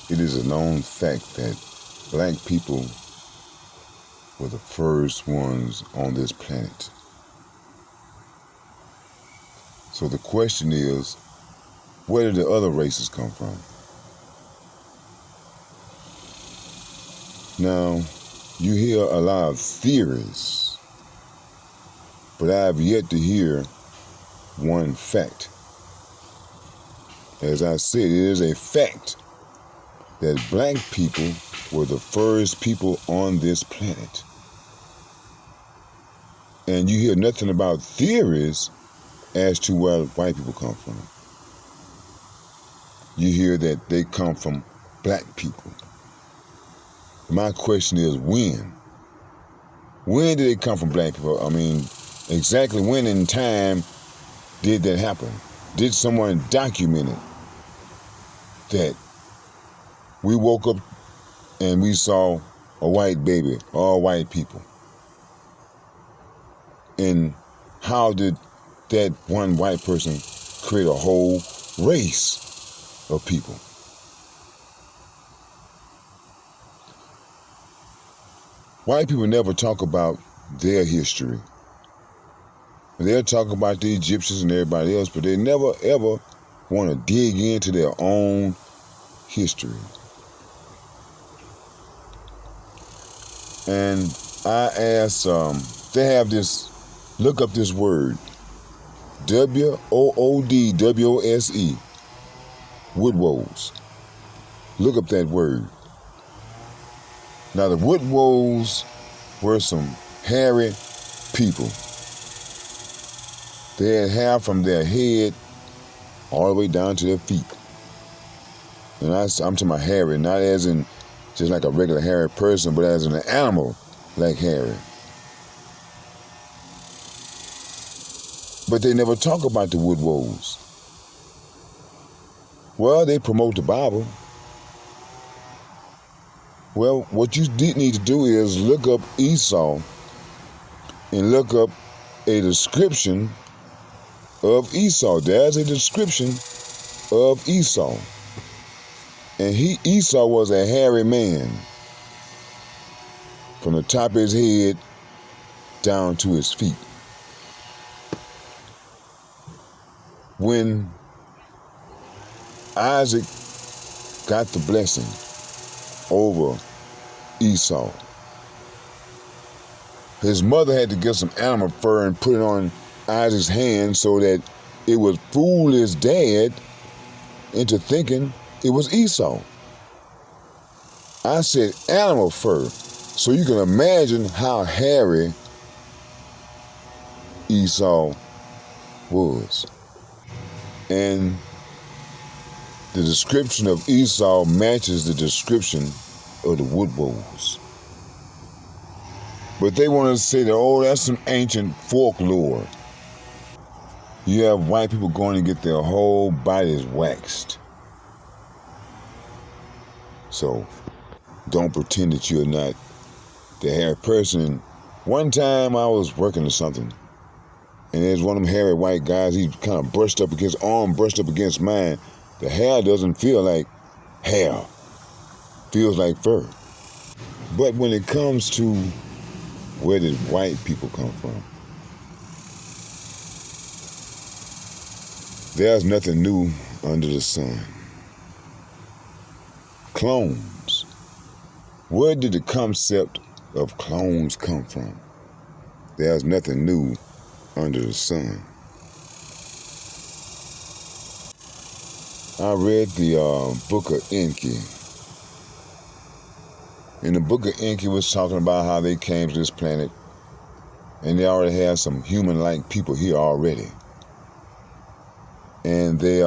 It is a known fact that black people were the first ones on this planet. So the question is, where did the other races come from? Now, you hear a lot of theories, but I have yet to hear one fact. As I said, it is a fact that black people were the first people on this planet. And you hear nothing about theories as to where white people come from. You hear that they come from black people. My question is, when? When did they come from black people? I mean, exactly when in time did that happen? Did someone document it? That we woke up and we saw a white baby, all white people. And how did that one white person create a whole race of people? White people never talk about their history. They'll talk about the Egyptians and everybody else, but they never ever want to dig into their own history. And I asked, they have this, look up this word, Woodwose, Woodwose. Look up that word. Now the Woodwose were some hairy people. They had hair from their head all the way down to their feet. And I'm talking about hairy, not as in just like a regular hairy person, but as in an animal like hairy. But they never talk about the Woodwose. Well, they promote the Bible. Well, what you need to do is look up Esau and look up a description of Esau. There's a description of Esau. And Esau was a hairy man from the top of his head down to his feet. When Isaac got the blessing over Esau, his mother had to get some animal fur and put it on Isaac's hand so that it would fool his dad into thinking it was Esau. I said animal fur, so you can imagine how hairy Esau was. And the description of Esau matches the description of the Woodwose. But they want to say that, oh, that's some ancient folklore. You have white people going to get their whole bodies waxed. So don't pretend that you're not the hairy person. One time I was working or something, and there's one of them hairy white guys, he kind of brushed up against, arm brushed up against mine. The hair doesn't feel like hair, feels like fur. But when it comes to where did white people come from, there's nothing new under the sun. Clones. Where did the concept of clones come from? There's nothing new under the sun. I read the book of Enki. And the book of Enki was talking about how they came to this planet and they already had some human-like people here already. And they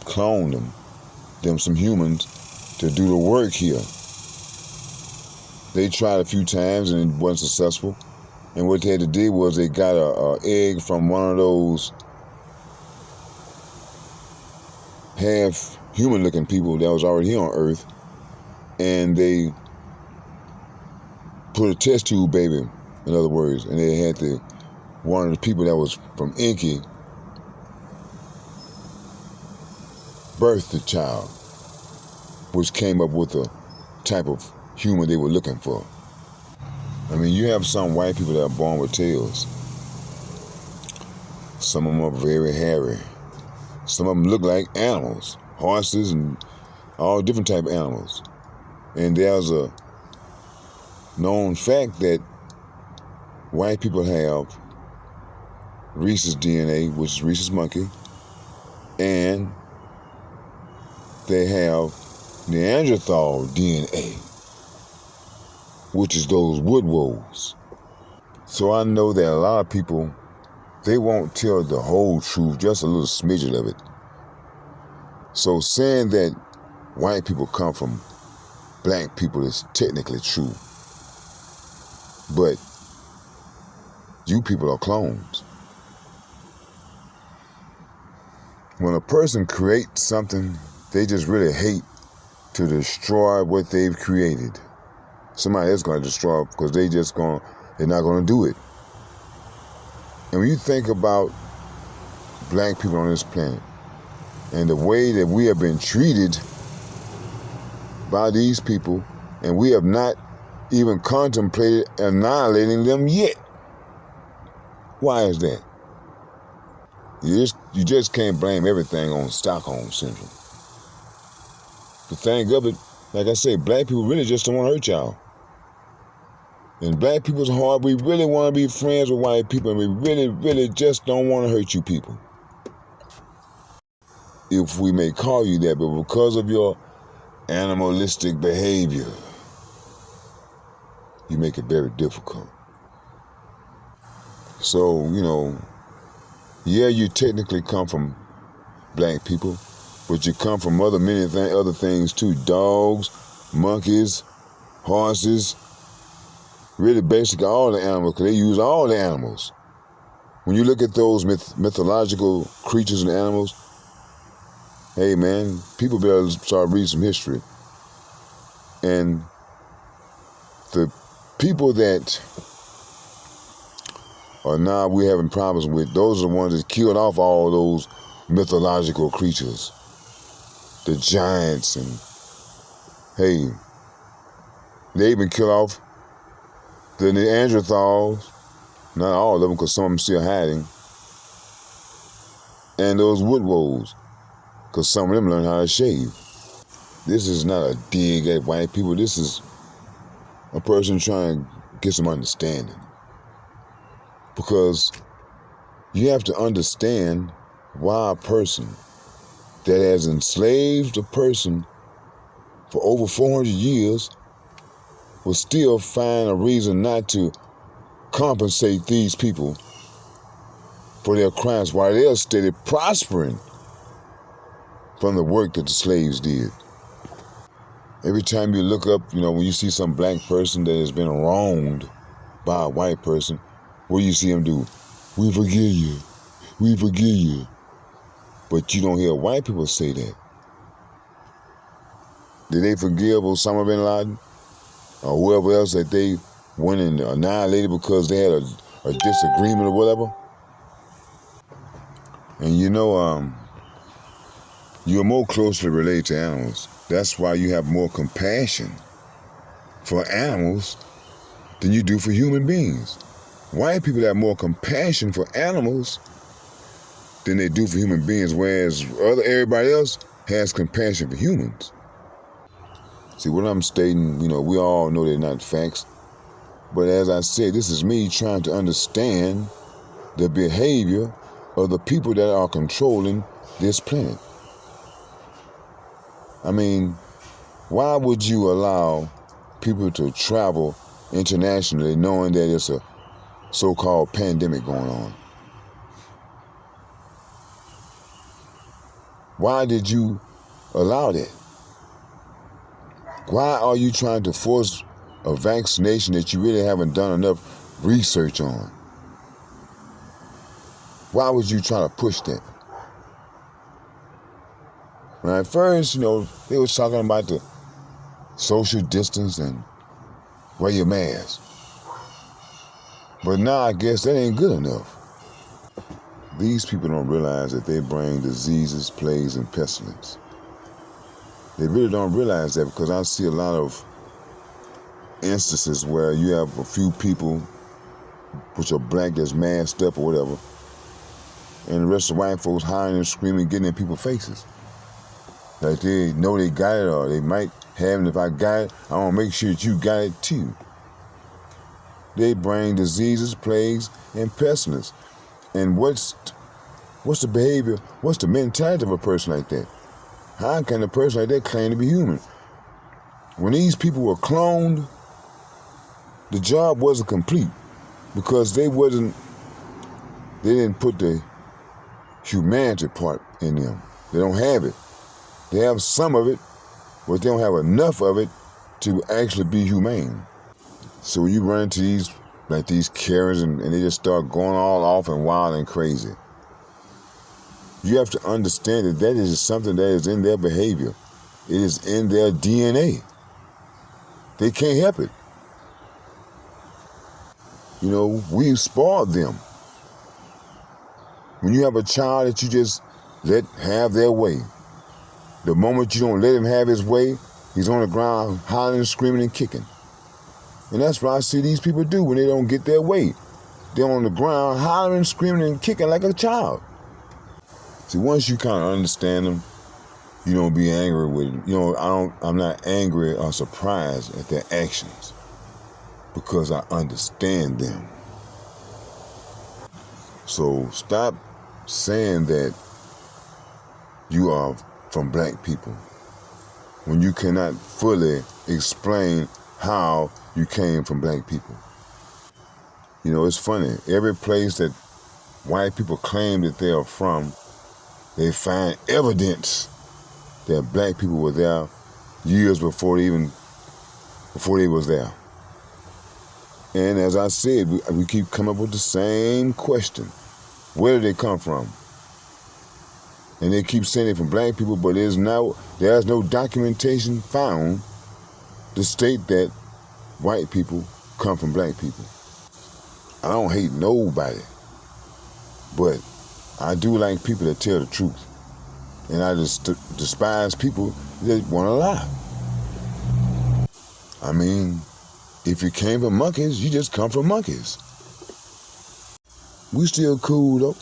cloned them some humans to do the work here. They tried a few times and it wasn't successful. And what they had to do was they got a egg from one of those half human-looking people that was already here on Earth, and they put a test tube baby, in other words, and they had one of the people that was from Enki birth the child. which came up with the type of human they were looking for. I mean, you have some white people that are born with tails. Some of them are very hairy. Some of them look like animals, horses and all different type of animals. And there's a known fact that white people have rhesus DNA, which is rhesus monkey, and they have Neanderthal DNA, which is those wood wolves. So I know that a lot of people, they won't tell the whole truth, just a little smidgen of it. So saying that white people come from black people is technically true. But you people are clones. When a person creates something, they just really hate to destroy what they've created. Somebody else going to destroy it because they're not going to do it. And when you think about black people on this planet and the way that we have been treated by these people, and we have not even contemplated annihilating them yet. Why is that? You just can't blame everything on Stockholm Syndrome. The thing of it, like I say, black people really just don't want to hurt y'all. In black people's heart, we really want to be friends with white people, and we really, really just don't want to hurt you people. If we may call you that, but because of your animalistic behavior, you make it very difficult. So, yeah, you technically come from black people, but you come from other things too. Dogs, monkeys, horses, really basically all the animals, because they use all the animals. When you look at those mythological creatures and animals, hey man, people better start reading some history. And the people that are now we're having problems with, those are the ones that killed off all those mythological creatures. The giants, and hey, they even killed off the Neanderthals, not all of them, because some of them still hiding, and those wood wolves, because some of them learned how to shave. This is not a dig at white people. This is a person trying to get some understanding. Because you have to understand why a person that has enslaved a person for over 400 years will still find a reason not to compensate these people for their crimes while they're steady prospering from the work that the slaves did. Every time you look up, when you see some black person that has been wronged by a white person, what do you see them do? We forgive you. We forgive you. But you don't hear white people say that. Did they forgive Osama bin Laden or whoever else that they went and annihilated because they had a disagreement or whatever? And you're more closely related to animals. That's why you have more compassion for animals than you do for human beings. White people have more compassion for animals than they do for human beings, whereas everybody else has compassion for humans. See, what I'm stating, we all know they're not facts. But as I said, this is me trying to understand the behavior of the people that are controlling this planet. I mean, why would you allow people to travel internationally knowing that it's a so-called pandemic going on? Why did you allow that? Why are you trying to force a vaccination that you really haven't done enough research on? Why would you try to push that? When at first, they was talking about the social distance and wear your mask. But now I guess that ain't good enough. These people don't realize that they bring diseases, plagues, and pestilence. They really don't realize that, because I see a lot of instances where you have a few people which are black that's masked up or whatever, and the rest of the white folks hollering and screaming, getting in people's faces. Like they know they got it, or they might have it. If I got it, I want to make sure that you got it too. They bring diseases, plagues, and pestilence. And what's the behavior, what's the mentality of a person like that? How can a person like that claim to be human? When these people were cloned, the job wasn't complete, because they didn't put the humanity part in them. They don't have it. They have some of it, but they don't have enough of it to actually be humane. So when you run into these Karens and they just start going all off and wild and crazy, you have to understand that that is something that is in their behavior. It is in their DNA. They can't help it. You know, we've spoiled them. When you have a child that you just let have their way, the moment you don't let him have his way, he's on the ground hollering, screaming, and kicking. And that's what I see these people do when they don't get their way. They're on the ground hollering, screaming, and kicking like a child. See, once you kind of understand them, you don't be angry with them. You know, I'm not angry or surprised at their actions, because I understand them. So stop saying that you are from black people when you cannot fully explain how you came from black people. You know, it's funny. Every place that white people claim that they are from, they find evidence that black people were there years before they was there. And as I said, we keep coming up with the same question. Where did they come from? And they keep saying it from black people, but there's no documentation found to state that white people come from black people. I don't hate nobody, but I do like people that tell the truth. And I just despise people that want to lie. I mean, if you came from monkeys, you just come from monkeys. We still cool though.